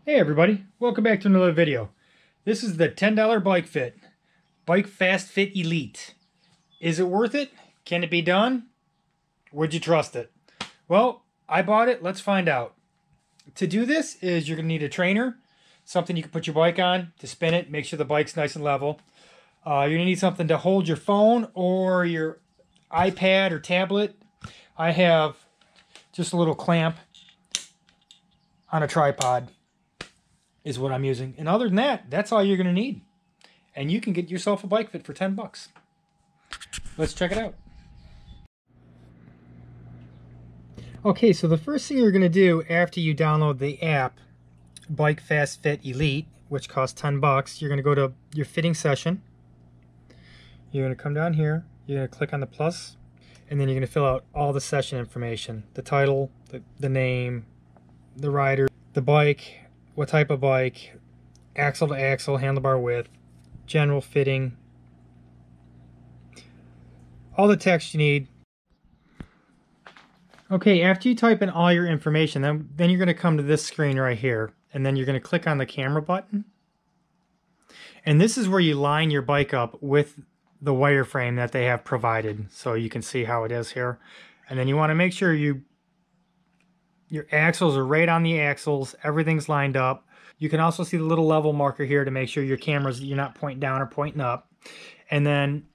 Hey everybody, welcome back to another video. This is the $10 Bike Fit, Bike Fast Fit Elite. Is it worth it? Can it be done? Would you trust it? Well, I bought it, let's find out. To do this is you're going to need a trainer, something you can put your bike on to spin it, make sure the bike's nice and level. You're going to need something to hold your phone or your iPad or tablet. I have just a little clamp on a tripod is what I'm using. And other than that, that's all you're going to need. And you can get yourself a Bike Fit for 10 bucks. Let's check it out. Okay, so the first thing you're going to do after you download the app, Bike Fast Fit Elite, which costs 10 bucks, you're going to go to your fitting session. You're going to come down here, you're going to click on the plus, and then you're going to fill out all the session information. The title, the name, the rider, the bike, what type of bike, axle to axle, handlebar width, general fitting, all the text you need. Okay, after you type in all your information, then you're going to come to this screen right here, and then you're going to click on the camera button. And this is where you line your bike up with the wireframe that they have provided, so you can see how it is here. And then you want to make sure your axles are right on the axles, everything's lined up. You can also see the little level marker here to make sure your cameras, you're not pointing down or pointing up. And then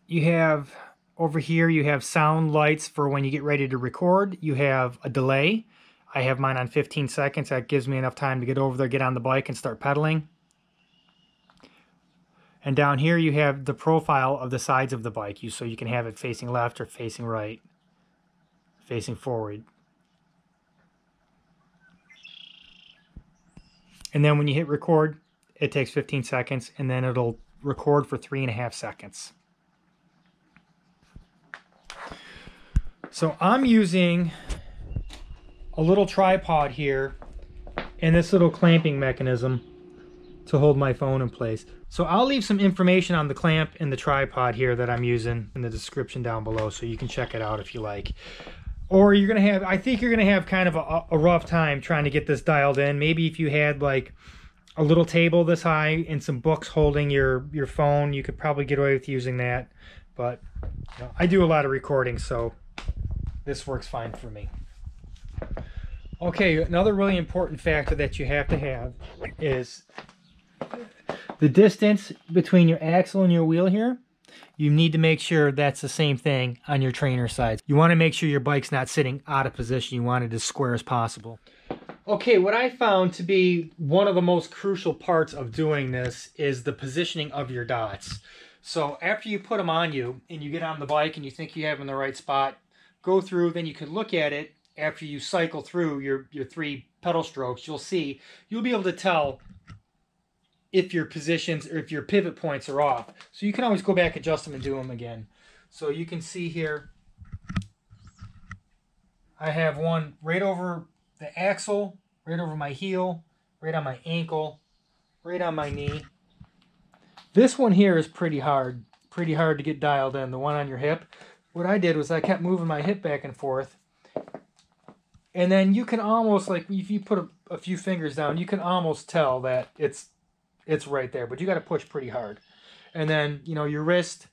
you have over here, you have sound lights for when you get ready to record. You have a delay. I have mine on 15 seconds. That gives me enough time to get over there, get on the bike, and start pedaling. And down here you have the profile of the sides of the bike, so you can have it facing left or facing right, facing forward. And then when you hit record, it takes 15 seconds, and then it'll record for 3.5 seconds. So I'm using a little tripod here and this little clamping mechanism to hold my phone in place. So I'll leave some information on the clamp and the tripod here that I'm using in the description down below, so you can check it out if you like. Or you're going to have, I think you're going to have kind of a rough time trying to get this dialed in. Maybe if you had like a little table this high and some books holding your phone, you could probably get away with using that. But you know, I do a lot of recording, so this works fine for me. Okay, another really important factor that you have to have is the distance between your axle and your wheel here. You need to make sure that's the same thing on your trainer side. You want to make sure your bike's not sitting out of position. You want it as square as possible. Okay, what I found to be one of the most crucial parts of doing this is the positioning of your dots. So after you put them on you and you get on the bike and you think you have them in the right spot, go through, then you can look at it after you cycle through your 3 pedal strokes. You'll be able to tell if your positions or if your pivot points are off. So you can always go back, adjust them, and do them again. So you can see here, I have one right over the axle, right over my heel, right on my ankle, right on my knee. This one here is pretty hard to get dialed in, the one on your hip. What I did was I kept moving my hip back and forth. And then you can almost, like, if you put a few fingers down, you can almost tell that it's right there, but you got to push pretty hard. And then, you know, your wrist,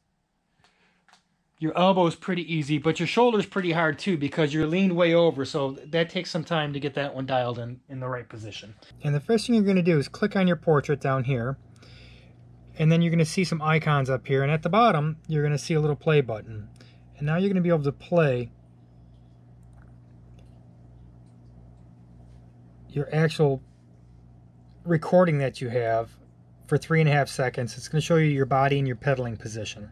your elbow is pretty easy, but your shoulder's pretty hard too because you're leaned way over, so that takes some time to get that one dialed in the right position. And the first thing you're going to do is click on your portrait down here, and then you're going to see some icons up here, and at the bottom, you're going to see a little play button. And now you're going to be able to play your actual recording that you have for 3.5 seconds. It's going to show you your body and your pedaling position.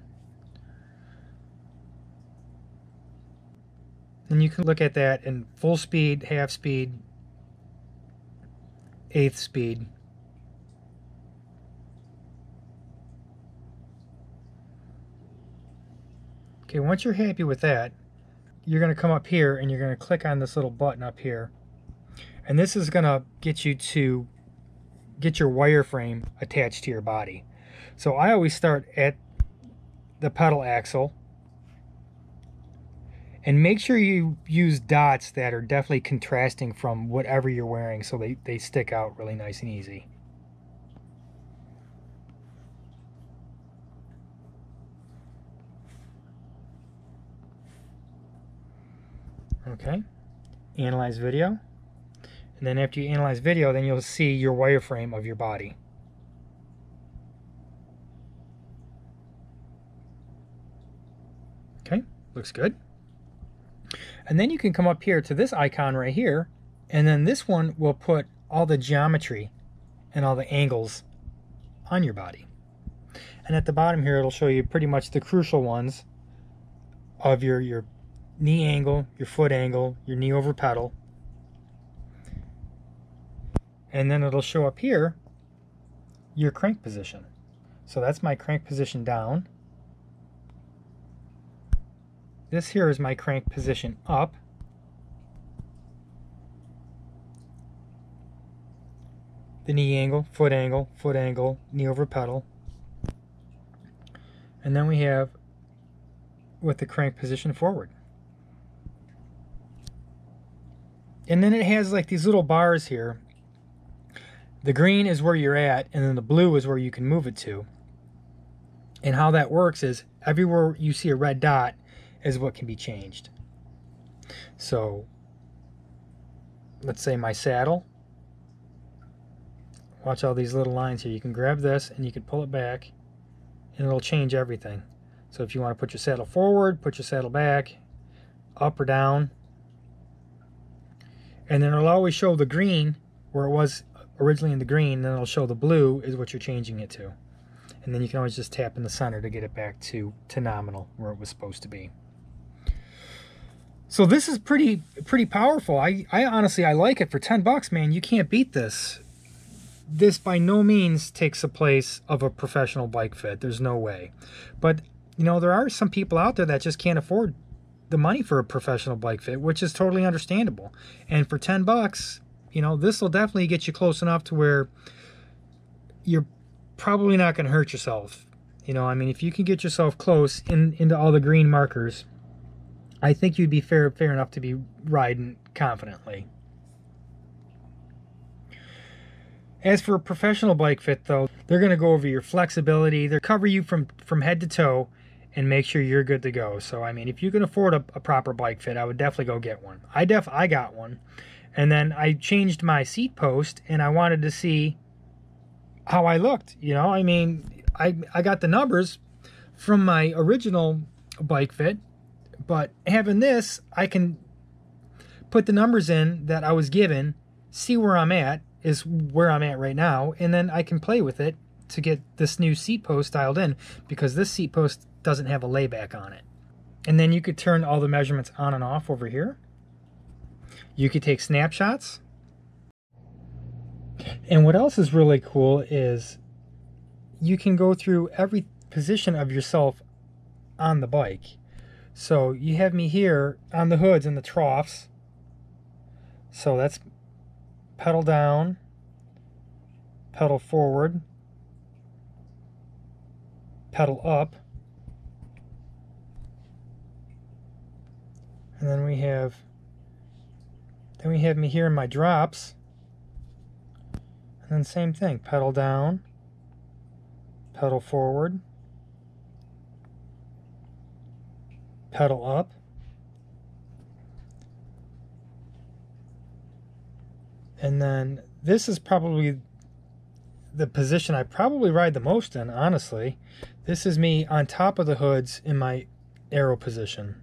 And you can look at that in full speed, half speed, 1/8 speed. Okay, once you're happy with that, you're going to come up here and you're going to click on this little button up here. And this is going to get you to get your wireframe attached to your body. So I always start at the pedal axle And make sure you use dots that are definitely contrasting from whatever you're wearing so they stick out really nice and easy. Okay, analyze video. And then after you analyze video, then you'll see your wireframe of your body. Okay, looks good. And then you can come up here to this icon right here, and then this one will put all the geometry and all the angles on your body. And at the bottom here, it'll show you pretty much the crucial ones of your knee angle, your foot angle, your knee over pedal. And then it'll show up here your crank position. So that's my crank position down. This here is my crank position up. The knee angle, knee over pedal. And then we have with the crank position forward. And then it has like these little bars here. The green is where you're at, and then the blue is where you can move it to. And how that works is everywhere you see a red dot is what can be changed. So let's say my saddle. Watch all these little lines here. You can grab this and you can pull it back and it'll change everything. So if you want to put your saddle forward, put your saddle back, up or down. And then it'll always show the green where it was originally in the green, then it'll show the blue is what you're changing it to. And then you can always just tap in the center to get it back to nominal where it was supposed to be. So this is pretty powerful. I honestly, I like it for 10 bucks, man. You can't beat this. This by no means takes the place of a professional bike fit. There's no way. But, you know, there are some people out there that just can't afford the money for a professional bike fit, which is totally understandable. And for 10 bucks, you know, this will definitely get you close enough to where you're probably not going to hurt yourself. You know, I mean, if you can get yourself close into all the green markers, I think you'd be fair enough to be riding confidently. As for a professional bike fit, though, they're going to go over your flexibility. They'll cover you from head to toe and make sure you're good to go. So, I mean, if you can afford a proper bike fit, I would definitely go get one. I got one. And then I changed my seat post, and I wanted to see how I looked. You know, I mean, I got the numbers from my original bike fit, but having this, I can put the numbers in that I was given, see where I'm at, is where I'm at right now, and then I can play with it to get this new seat post dialed in, because this seat post doesn't have a layback on it. And then you could turn all the measurements on and off over here. You could take snapshots. And what else is really cool is you can go through every position of yourself on the bike. So you have me here on the hoods and the troughs. So that's pedal down, pedal forward, pedal up. And then we have me here in my drops. And then same thing, pedal down, pedal forward, pedal up. And then this is probably the position I probably ride the most in, honestly. This is me on top of the hoods in my aero position.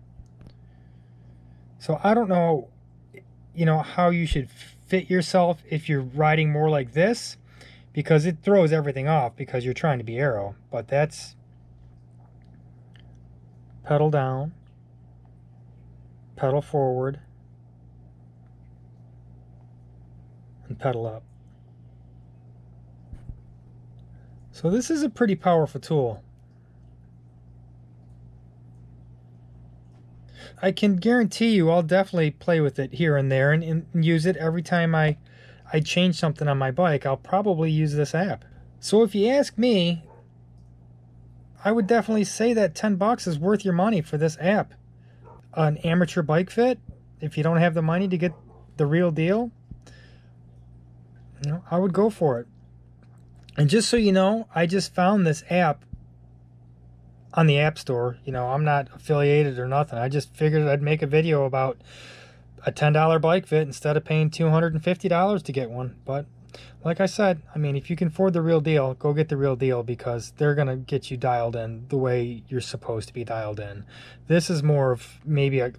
So I don't know, you know, how you should fit yourself if you're riding more like this, because it throws everything off because you're trying to be aero. But that's pedal down, pedal forward, and pedal up. So this is a pretty powerful tool. I can guarantee you I'll definitely play with it here and there and use it every time I change something on my bike. I'll probably use this app. So if you ask me, I would definitely say that 10 bucks is worth your money for this app. an amateur bike fit, if you don't have the money to get the real deal, you know, I would go for it. And just so you know, I just found this app on the App Store. You know, I'm not affiliated or nothing. I just figured I'd make a video about a $10 bike fit instead of paying $250 to get one. But like I said, I mean, if you can afford the real deal, go get the real deal, because they're going to get you dialed in the way you're supposed to be dialed in. This is more of maybe a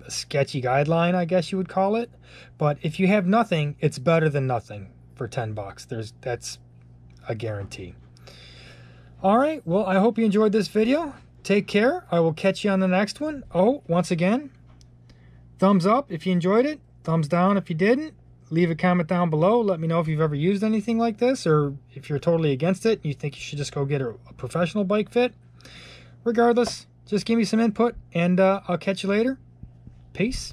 sketchy guideline, I guess you would call it. But if you have nothing, it's better than nothing for $10. That's a guarantee. All right, well, I hope you enjoyed this video. Take care. I will catch you on the next one. Oh, once again, thumbs up if you enjoyed it. Thumbs down if you didn't. Leave a comment down below. Let me know if you've ever used anything like this, or if you're totally against it and you think you should just go get a professional bike fit. Regardless, just give me some input, and I'll catch you later. Peace.